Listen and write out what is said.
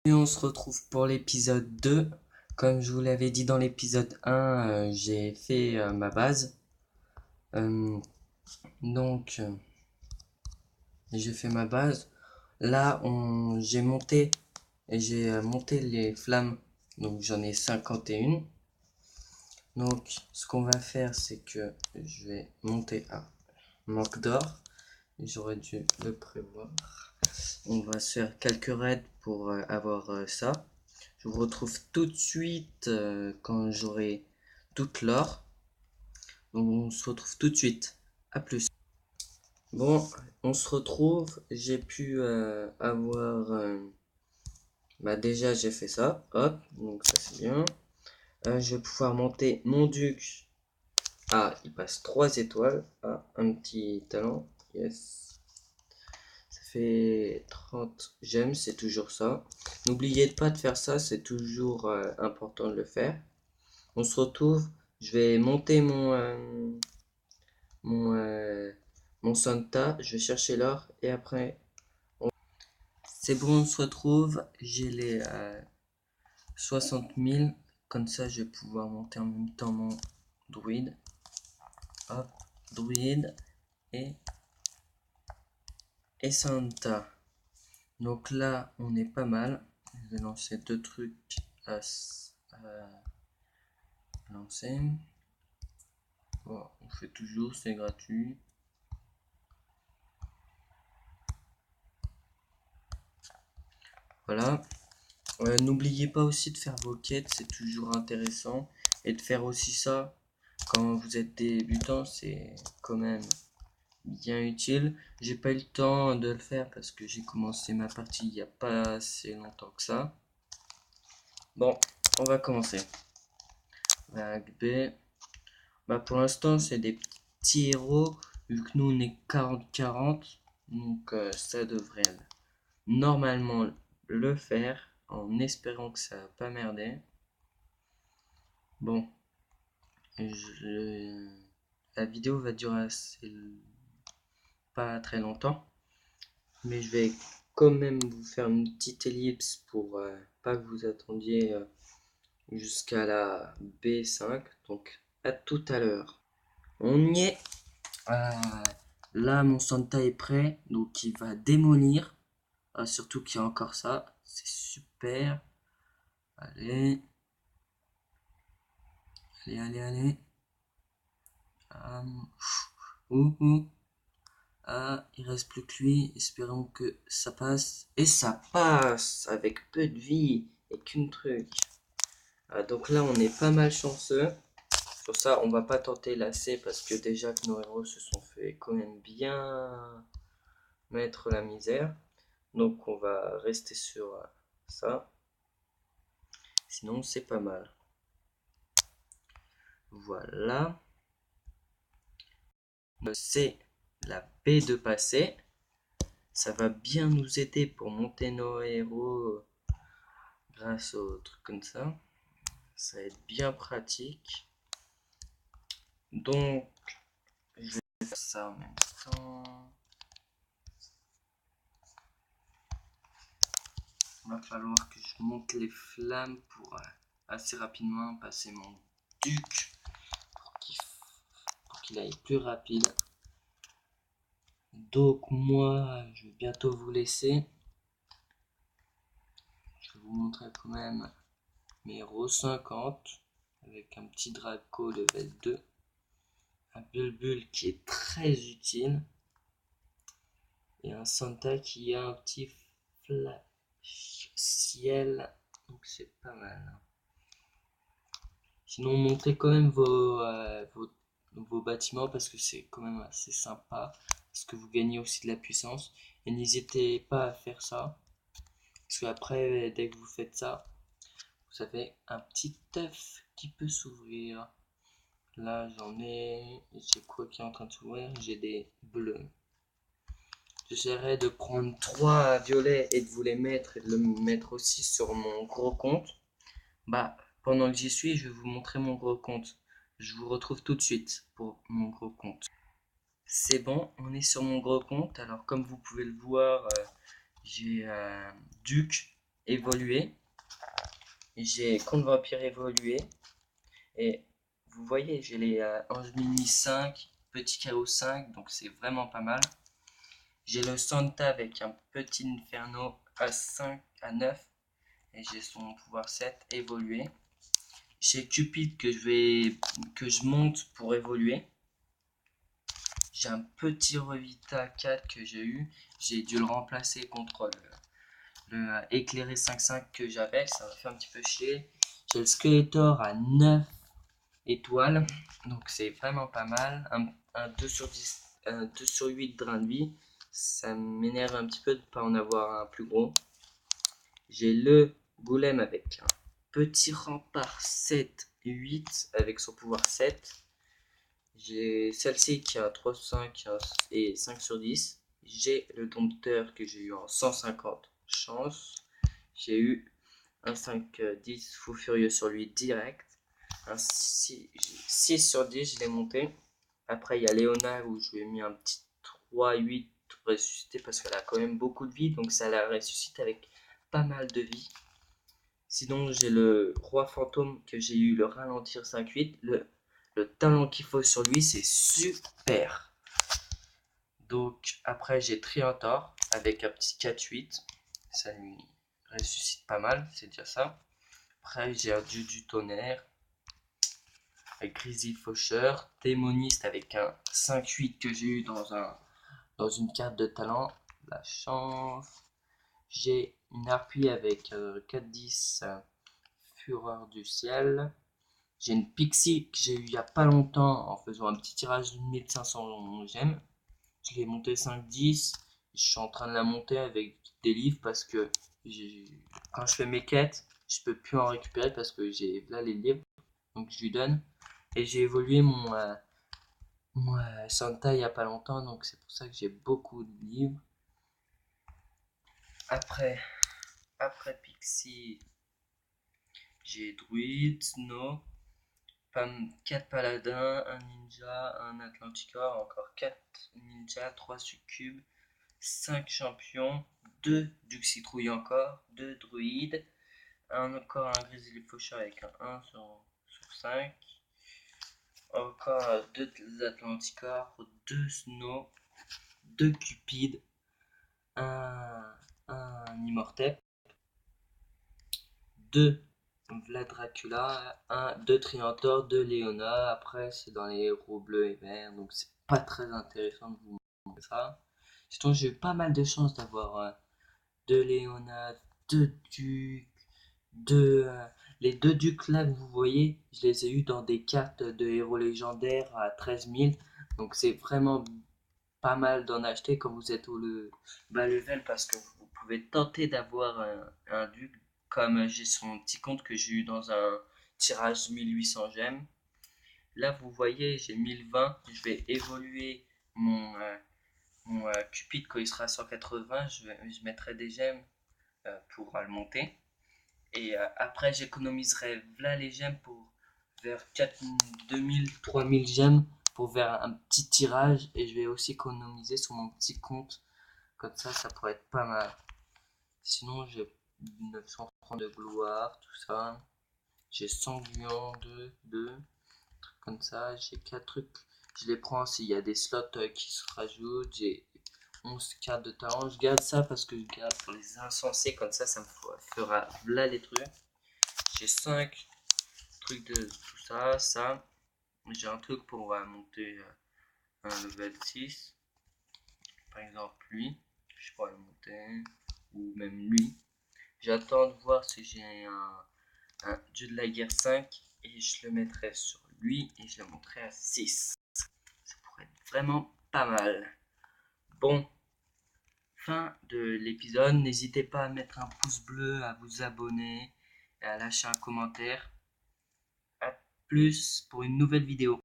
Et on se retrouve pour l'épisode 2. Comme je vous l'avais dit dans l'épisode 1, j'ai fait ma base. Euh, donc, j'ai fait ma base. Là, j'ai monté les flammes. Donc, j'en ai 51. Donc, ce qu'on va faire, c'est que je vais monter à manque d'or. J'aurais dû le prévoir. On va se faire quelques raids pour avoir ça. Je vous retrouve tout de suite quand j'aurai toute l'or. Donc on se retrouve tout de suite. A plus. Bon, on se retrouve. J'ai pu avoir... bah déjà j'ai fait ça. Hop, donc ça c'est bien. Je vais pouvoir monter mon duc. Ah, il passe 3 étoiles. Ah, un petit talent. Yes. Ça fait 30 gemmes, c'est toujours ça. N'oubliez pas de faire ça, c'est toujours important de le faire. On se retrouve. Je vais monter mon, euh, mon Santa. Je vais chercher l'or. Et après, c'est bon, on se retrouve. J'ai les 60 000. Comme ça, je vais pouvoir monter en même temps mon druide. Hop, druide et, et Santa. Donc là, on est pas mal. Je vais lancer 2 trucs à lancer. Bon, on fait toujours, c'est gratuit. Voilà. N'oubliez pas aussi de faire vos quêtes, c'est toujours intéressant. Et de faire aussi ça quand vous êtes débutant, c'est quand même bien utile. J'ai pas eu le temps de le faire parce que j'ai commencé ma partie il n'y a pas assez longtemps que ça. Bon, on va commencer. Vague B. Bah pour l'instant, c'est des petits héros. Vu que nous on est 40-40, donc ça devrait normalement le faire en espérant que ça va pas merder. Bon, la vidéo va durer pas très longtemps, mais je vais quand même vous faire une petite ellipse pour pas que vous attendiez jusqu'à la B5. Donc à tout à l'heure. On y est. Euh, Là, mon Santa est prêt, donc il va démolir. Surtout qu'il y a encore ça, c'est super. Allez, allez. Ouh. Ah, il reste plus que lui. Espérons que ça passe. Et ça passe avec peu de vie et qu'une truc. Donc là, on est pas mal chanceux. Sur ça, on va pas tenter la C parce que déjà que nos héros se sont fait quand même bien mettre la misère. Donc on va rester sur ça. Sinon, c'est pas mal. Voilà. C'est la B de passer. Ça va bien nous aider pour monter nos héros grâce aux trucs comme ça. Ça va être bien pratique. Donc, je vais faire ça en même temps. Il va falloir que je monte les flammes pour assez rapidement passer mon duc pour qu'il aille plus rapide. Donc moi, je vais bientôt vous laisser. Je vais vous montrer quand même mes héros 50 avec un petit Draco level 2. Un Bulbul qui est très utile. Et un Santa qui a un petit flash ciel. Donc c'est pas mal. Sinon, montrez quand même vos bâtiments parce que c'est quand même assez sympa. Parce que vous gagnez aussi de la puissance. Et n'hésitez pas à faire ça. Parce qu'après, dès que vous faites ça, vous avez un petit œuf qui peut s'ouvrir. Là, j'ai quoi qui est en train de s'ouvrir? J'ai des bleus. J'essaierai de prendre 3 violets et de vous les mettre et de le mettre aussi sur mon gros compte. Bah, pendant que j'y suis, je vais vous montrer mon gros compte. Je vous retrouve tout de suite pour mon gros compte. C'est bon, on est sur mon gros compte. Alors, comme vous pouvez le voir, j'ai Duc. évolué. J'ai compte vampire évolué. Et vous voyez, j'ai les anges minuit 5, petit chaos 5, donc c'est vraiment pas mal. J'ai le Santa avec un petit Inferno à 5, à 9. Et j'ai son pouvoir 7 évolué. J'ai Cupid que je monte pour évoluer. J'ai un petit Revita 4 que j'ai eu. J'ai dû le remplacer contre le éclairé 5-5 que j'avais. Ça m'a fait un petit peu chier. J'ai le Skeletor à 9 étoiles. Donc c'est vraiment pas mal. Un 2 sur 10, un 2 sur 8 drain de vie. Ça m'énerve un petit peu de ne pas en avoir un plus gros. J'ai le Golem avec un petit rempart 7 et 8 avec son pouvoir 7. J'ai celle-ci qui a 3 sur 5 et 5 sur 10. J'ai le dompteur que j'ai eu en 150 chance. J'ai eu un 5-10 fou furieux sur lui direct. Un 6 sur 10, je l'ai monté. Après, il y a Léona où je lui ai mis un petit 3-8 ressuscité parce qu'elle a quand même beaucoup de vie. Donc ça la ressuscite avec pas mal de vie. Sinon, j'ai le roi fantôme que j'ai eu le ralentir 5-8. Le talent qu'il faut sur lui, c'est super. Donc, après, j'ai Triantor avec un petit 4-8. Ça lui ressuscite pas mal, c'est déjà ça. Après, j'ai un dieu du tonnerre avec Grizzly Faucheur. Démoniste avec un 5-8 que j'ai eu dans une carte de talent. La chance. J'ai une harpie avec 4-10. Fureur du ciel. J'ai une Pixie que j'ai eu il n'y a pas longtemps en faisant un petit tirage de 1500 gemmes. Je l'ai monté 5-10. Je suis en train de la monter avec des livres parce que quand je fais mes quêtes, je peux plus en récupérer parce que j'ai là les livres. Donc je lui donne. Et j'ai évolué mon Santa il n'y a pas longtemps. Donc c'est pour ça que j'ai beaucoup de livres. Après Pixie, j'ai Druide, Snow. 4 paladins, un ninja, un atlanticor, encore 4 ninjas, 3 succubes, 5 champions, 2 duxitrouilles encore, 2 druides, encore un grizzly faucheur avec un 1 sur 5, encore 2 atlanticors, 2 snow, 2 cupides, un immortep, 2 Vlad Dracula, 2 Triantor, 2 Léona. Après, c'est dans les héros bleus et verts, donc c'est pas très intéressant de vous montrer ça. Sinon, j'ai eu pas mal de chance d'avoir 2 Léona, 2 ducs, 2. Les 2 ducs là que vous voyez, je les ai eu dans des cartes de héros légendaires à 13 000. Donc c'est vraiment pas mal d'en acheter quand vous êtes au bas level parce que vous pouvez tenter d'avoir un duc comme j'ai son petit compte que j'ai eu dans un tirage 1800 gemmes. Là vous voyez j'ai 1020, je vais évoluer mon Cupid quand il sera à 180, je mettrai des gemmes pour le monter. Et après j'économiserai là les gemmes pour vers 2000, 3000 gemmes pour faire un petit tirage et je vais aussi économiser sur mon petit compte. Comme ça pourrait être pas mal. Sinon, j'ai 930 de gloire, tout ça. J'ai 100 gluants, 2, trucs comme ça. J'ai 4 trucs. Je les prends s'il y a des slots qui se rajoutent. J'ai 11 cartes de talent. Je garde ça parce que je garde pour les insensés. Comme ça me fera là les trucs. J'ai 5 trucs de tout ça, ça. J'ai un truc pour monter un level 6. Par exemple, lui, je pourrais le monter. Ou même lui. J'attends de voir si j'ai un dieu de la guerre 5 et je le mettrai sur lui et je le monterai à 6. Ça pourrait être vraiment pas mal. Bon, fin de l'épisode. N'hésitez pas à mettre un pouce bleu, à vous abonner et à lâcher un commentaire. A plus pour une nouvelle vidéo.